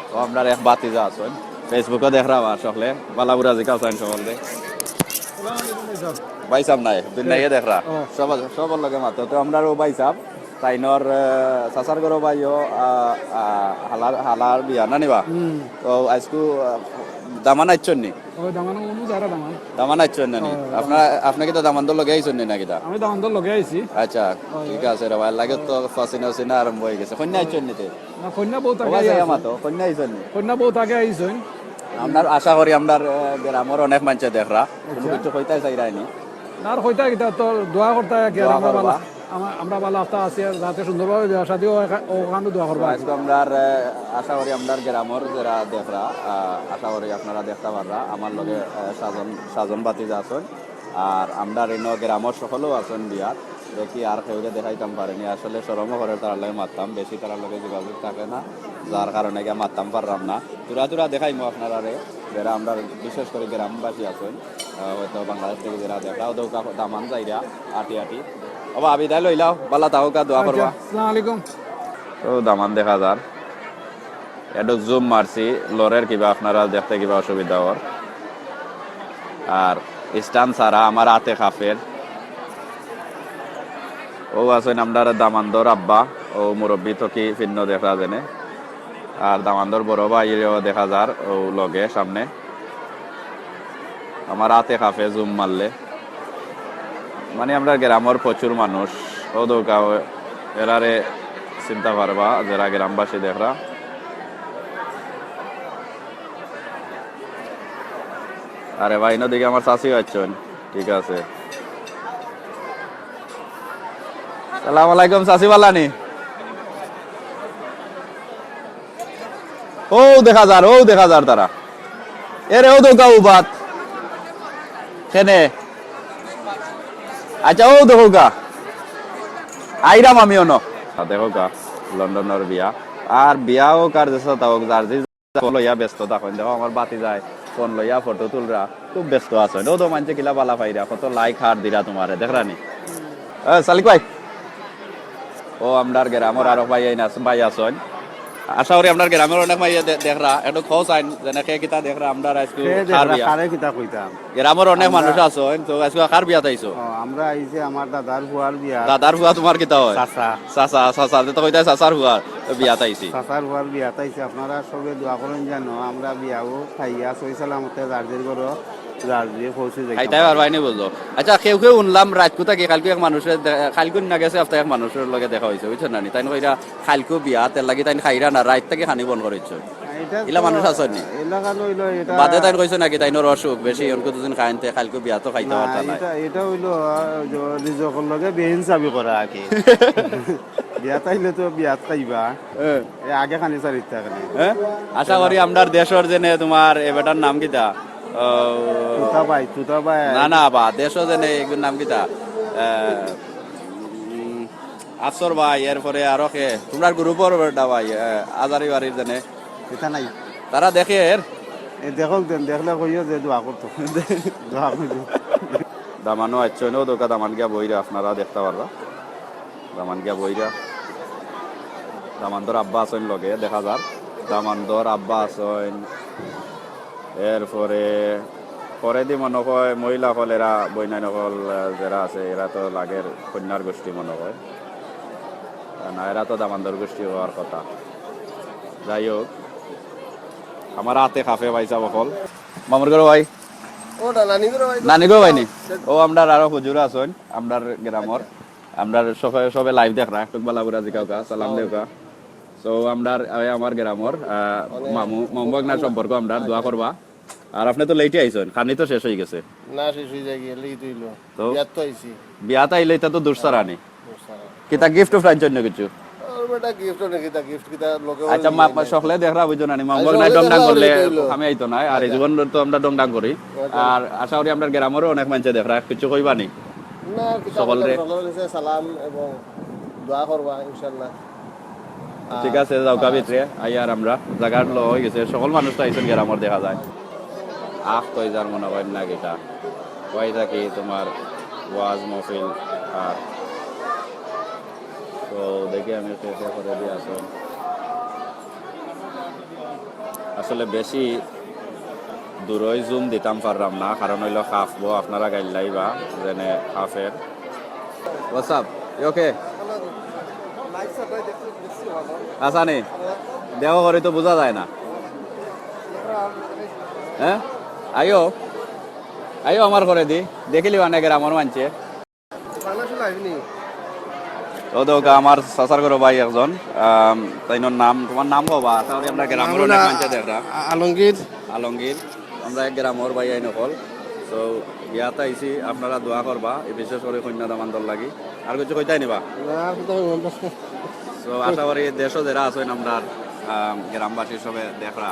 ও আপনার এক বাতিজা আছেন ফেসবুকে দেখ রাবা সকলে বালাবুরা জিকা আছেন সকলে ভাই সাহেব নাই দুনিয়া দেখ রা সব সবার লগে মাত্র তো আমরা ও ভাই সাহেব তাইনর সাসার গরো ভাইও হালার হালার বিয়া না নিবা তো আজকু দামান আইছন নি দামান আইছন না নি আপনার আপনি কি তো দামান তো লগে আইছন নি না কিটা আমি দামান দল লগে আইছি আচ্ছা ঠিক আছে রে ভাই লাগে তো ফাসিনা সিনা আরম্ভ হয়ে গেছে কন্যা আইছন নিতে না কন্যা বহুত আগে আইছে আইছি মাতো কন্যা আইছন নি কন্যা বহুত আগে আইছন আমরা আশা করি আমরা গ্রামের অনেক মানুষ দেখরা তুমি কিছু কইতে চাইরানি আর কইতা কিতা তো দোয়া করতে কি দোয়া আমরা করবা। আমরা ভালো আফতা আছি যাতে সুন্দরভাবে বিয়া শাদী ওখানে দোয়া করবা আজকে আমরা আশা করি আমরা গ্রামের যারা দেখরা আশা করি আপনারা দেখতে পাররা আমার লগে সাজন সাজন বাতিজা আছেন আর আমরা এনে গ্রামের সকলেও আছেন বিয়ার দেখি আর কেউকে দেখাইতাম পারেনি আসলে সরম করে তার লগে মারতাম বেশি তার লগে যোগাযোগ থাকে না যার কারণে গিয়ে মারতাম পারলাম না তুরা তুরা দেখাইমো আপনারা যারা আমরা বিশেষ করে গ্রামবাসী আছেন হয়তো বাংলাদেশ থেকে যারা দেখা ওদের দামান যাইরা আটি আটি ও আবিদায় লইলাও বালা তাহকা দোয়া করবা আসসালামু আলাইকুম তো দামান দেখা যার একটু জুম মারছি লরের কিবা আপনারা দেখতে কিবা অসুবিধা হওয়ার আর স্টান ছাড়া আমার হাতে খাফের ও আছেন আপনার দামান্দর আব্বা ও মুরব্বী থকি ভিন্ন দেখা জানে আর দামান্দর বড় ভাইও দেখা যার ও লগে সামনে আমার হাতে খাফে জুম মারলে মানে আমরা গ্রামের প্রচুর মানুষ ও দৌকা এরারে চিন্তা পারবা যারা গ্রামবাসী দেখরা আরে ভাই নদিকে আমার চাষি হচ্ছেন ঠিক আছে সালাম আলাইকুম চাষি বালানি ও দেখা যার তারা এরে ও দৌকা উবাত কেনে আচ্ছা ও দেখো গা আইরাম আমিও ন দেখো গা লন্ডনের বিয়া আর বিয়াও কার দেশে তাও যার যে লইয়া ব্যস্ত তখন দেখো আমার বাতি যায় ফোন লইয়া ফটো তুলরা খুব ব্যস্ত আছে ও তো মানছে কিলা বালা পাইরা কত লাইক হার দিরা তোমারে দেখরানি সালিক ভাই ও আমরার গ্রামের আরো ভাই আছেন আশা করি আপনার গ্রামের অনেক ভাই দেখরা একটু খোঁজ আইন যেনেকে কিতা দেখরা আমরা আজকে গ্রামের অনেক মানুষ আছেন তো আজকে কার বিয়া তাইছো আমরা আইছে আমার দাদার বুয়ার বিয়া দাদার বুয়া তোমার কিতা হয় চাচা তো কইতা চাচার বুয়ার বিয়া তাইছি চাচার বুয়ার বিয়া তাইছে আপনারা সবে দোয়া করেন জানো আমরা বিয়াও খাইয়া সই সালামতে রাজের করো রাজিয়ে পৌঁছে যাই খাইতাই পারবাই নি বুঝলো আচ্ছা কেউ উনলাম রাতকু থাকি কালকে এক মানুষের খালকু না গেছে আপনার এক মানুষের লগে দেখা হয়েছে বুঝছেন না তাই কইরা খালকু বিয়া তেল লাগি তাই খাইরা না রাত থেকে খানি বন করেছ ইলা মানুষ আছে নি এলাকা লইলো এটা বাদে তাই কইছে নাকি তাই অসুখ বেশি অনকো দুদিন খাইতে খালকু বিয়া তো খাইতে পারতা না এটা হইলো রিজকর লগে বেহিনসাবি করা আগে বিয়া তাইলে তো বিয়া তাইবা আগে খানি চারিত থাকলে আশা করি আমরার দেশের জেনে তোমার এবারটার নাম কিতা না না বা দেশও জেনে এগুলোর নাম কিতা আফসর ভাই এরপরে আরো কে তোমরা গ্রুপর ভাই আজারি বাড়ির জেনে এটা নাই তারা দেখে দেখক দেখলে কইও যে দোয়া করতো দোয়া করতো দামানো আচ্ছ নো দোকা দামান গিয়া বইরা আপনারা দেখতে পারবা দামান গিয়া বইরা দামান্দর আব্বা আছেন লগে দেখা যার দামান্দর আব্বা আছেন এরপরে পরে দি মনে হয় মহিলা হল এরা বইনা নকল যারা আছে এরা তো লাগের কন্যার গোষ্ঠী মনে হয় না এরা তো দামান্দর গোষ্ঠী হওয়ার কথা যাই হোক আমার হাতে খাফে পাইছা বকল মামুর গরো ভাই নানি গো ভাই নি ও আমরা আরো হুজুর আছেন আমরার গ্রামর আমরা সবে লাইভ দেখ রা একটু বালাবুরা জিকাওকা সালাম দেওকা তো আমরা আমার গ্রামর মামু সম্পর্ক আমরা দোয়া করবা আর আপনি তো লেটে আইছেন খানি তো শেষ হয়ে গেছে না শেষ হয়ে যায় লেট হইলো তো বিয়াত তো আইছি বিয়াত আইলে তা তো দুরসারানি কিতা গিফট ফ্রাইন জন্য কিছু বেটা গিফট নাকি তা গিফট কিতা লোকে আচ্ছা মা সকলে দেখরা বুঝো না মামু নাই ডংডাং করলে আমি আইতো না আর এই জীবন তো আমরা ডংডাং করি আর আশা করি আমরা গ্রামেরও অনেক মানুষ দেখরা কিছু কইবানি না সকলে সালাম এবং দোয়া করবা ইনশাআল্লাহ ঠিক আছে যাও কাবিত্রে আইয়ার আমরা জায়গার লো হয়ে গেছে সকল মানুষ তো আইছেন গ্রামের দেখা যায় আখ তো যার মনে হয় না গেটা ওই থাকি তোমার ওয়াজ মহফিল আর তো দেখি আমি শেষে করে দিয়ে আসুন আসলে বেশি দূরই জুম দিতাম পারলাম না, কারণ হইলো খাফবো আপনারা গাইলাই বা যেনে খাফের। হোয়াটসঅ্যাপ ওকে আচ্ছা নি দেহ করে তো বোঝা যায় না। হ্যাঁ আইও আইও আমার করে দি দেখিলি অনেকের আমার মানছে ও তো আমার চাচার করো ভাই একজন তাইনোর নাম তোমার নাম কবা তাহলে আমরা গ্রামের অনেক মানছে দেখা আলমগীর আলমগীর আমরা এক গ্রামের ভাই আই নকল। তো ইয়াতে আইছি আপনারা দোয়া করবা এই বিশেষ করে কন্যা দামান্তর লাগি আর কিছু কইতাই নিবা। তো আশা করি দেশও যারা আছেন আমরা গ্রামবাসী সবে দেখরা